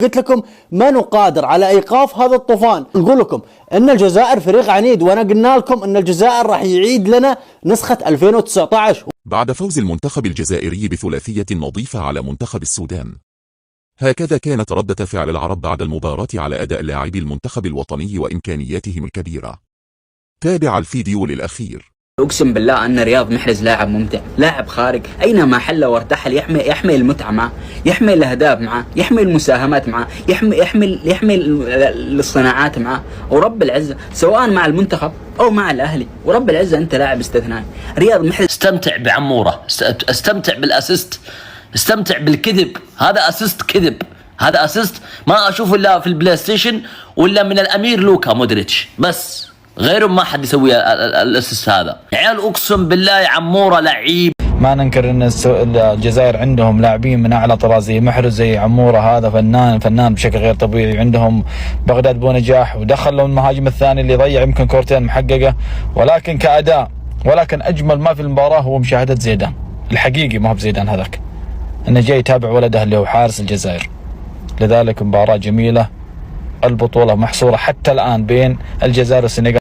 قلت لكم ما نقادر على ايقاف هذا الطوفان. نقول لكم ان الجزائر فريق عنيد، وانا قلنا لكم ان الجزائر راح يعيد لنا نسخة 2019. بعد فوز المنتخب الجزائري بثلاثية نظيفة على منتخب السودان، هكذا كانت ردة فعل العرب بعد المباراة على أداء لاعبي المنتخب الوطني وإمكانياتهم الكبيرة. تابع الفيديو للأخير. أقسم بالله أن رياض محرز لاعب ممتع، لاعب خارق، أينما حل وارتحل يحمي المتعة معه، يحمي الأهداف معه، يحمي المساهمات معه، يحمي الصناعات معه، ورب العزة سواء مع المنتخب أو مع الأهلي، ورب العزة أنت لاعب استثنائي. رياض محرز استمتع بعمورة، استمتع بالأسيست، استمتع بالكذب. هذا أسيست كذب، هذا أسيست ما أشوف إلا في البلاي ستيشن ولا من الأمير لوكا مودريتش بس، غيره ما حد يسوي الاسيست هذا. عيال اقسم بالله عموره لعيب. ما ننكر ان الجزائر عندهم لاعبين من اعلى طراز زي محرز زي عموره، هذا فنان بشكل غير طبيعي. عندهم بغداد بونجاح، ودخلوا المهاجم الثاني اللي ضيع يمكن كورتين محققه، ولكن كاداء ولكن اجمل ما في المباراه هو مشاهده زيدان الحقيقي، ما هو بزيدان هذاك، انه جاي يتابع ولده اللي هو حارس الجزائر. لذلك مباراه جميله. البطوله محصوره حتى الان بين الجزائر والسنغال.